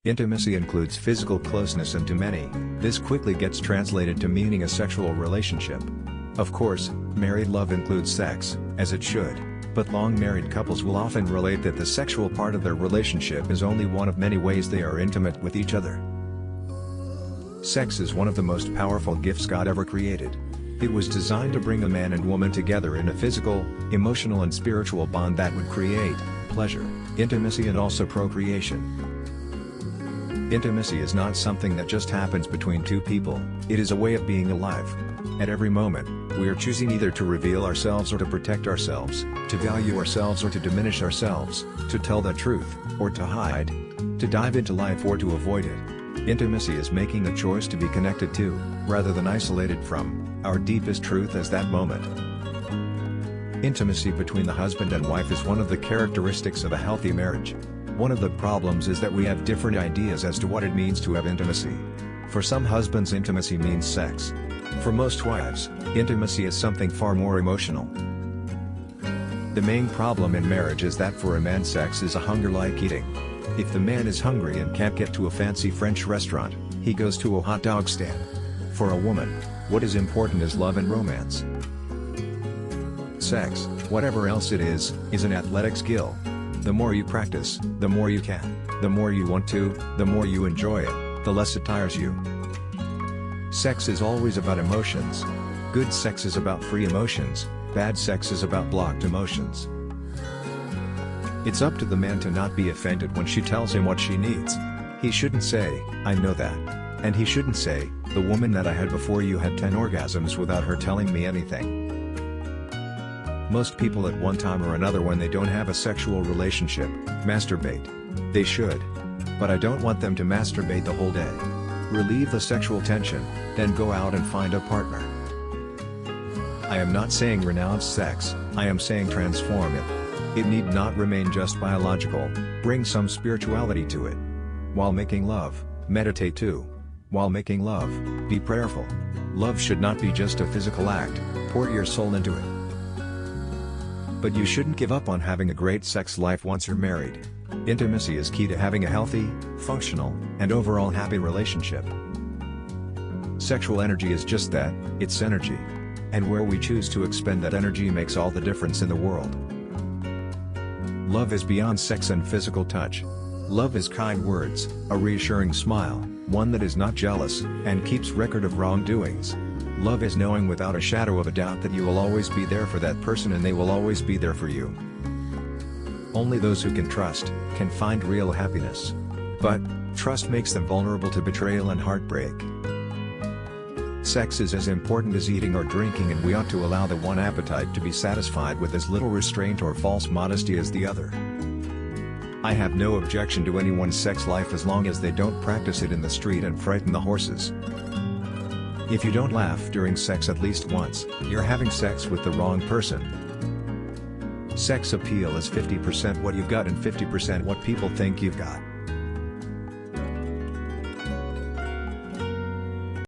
Intimacy includes physical closeness, and to many, this quickly gets translated to meaning a sexual relationship. Of course, married love includes sex, as it should, but long married couples will often relate that the sexual part of their relationship is only one of many ways they are intimate with each other. Sex is one of the most powerful gifts God ever created. It was designed to bring a man and woman together in a physical, emotional and spiritual bond that would create pleasure, intimacy and also procreation. Intimacy is not something that just happens between two people, it is a way of being alive. At every moment, we are choosing either to reveal ourselves or to protect ourselves, to value ourselves or to diminish ourselves, to tell the truth, or to hide, to dive into life or to avoid it. Intimacy is making a choice to be connected to, rather than isolated from, our deepest truth as that moment. Intimacy between the husband and wife is one of the characteristics of a healthy marriage. One of the problems is that we have different ideas as to what it means to have intimacy. For some husbands, intimacy means sex. For most wives, intimacy is something far more emotional. The main problem in marriage is that for a man, sex is a hunger like eating. If the man is hungry and can't get to a fancy French restaurant, he goes to a hot dog stand. For a woman, what is important is love and romance. Sex, whatever else it is an athletic skill. The more you practice, the more you can, the more you want to, the more you enjoy it, the less it tires you. Sex is always about emotions. Good sex is about free emotions, bad sex is about blocked emotions. It's up to the man to not be offended when she tells him what she needs. He shouldn't say, "I know that." And he shouldn't say, "The woman that I had before you had 10 orgasms without her telling me anything." Most people at one time or another, when they don't have a sexual relationship, masturbate. They should. But I don't want them to masturbate the whole day. Relieve the sexual tension, then go out and find a partner. I am not saying renounce sex, I am saying transform it. It need not remain just biological, bring some spirituality to it. While making love, meditate too. While making love, be prayerful. Love should not be just a physical act, pour your soul into it. But you shouldn't give up on having a great sex life once you're married. Intimacy is key to having a healthy, functional, and overall happy relationship. Sexual energy is just that, it's energy. And where we choose to expend that energy makes all the difference in the world. Love is beyond sex and physical touch. Love is kind words, a reassuring smile, one that is not jealous, and keeps record of wrongdoings. Love is knowing without a shadow of a doubt that you will always be there for that person and they will always be there for you. Only those who can trust, can find real happiness. But, trust makes them vulnerable to betrayal and heartbreak. Sex is as important as eating or drinking, and we ought to allow the one appetite to be satisfied with as little restraint or false modesty as the other. I have no objection to anyone's sex life as long as they don't practice it in the street and frighten the horses. If you don't laugh during sex at least once, you're having sex with the wrong person. Sex appeal is 50% what you've got and 50% what people think you've got.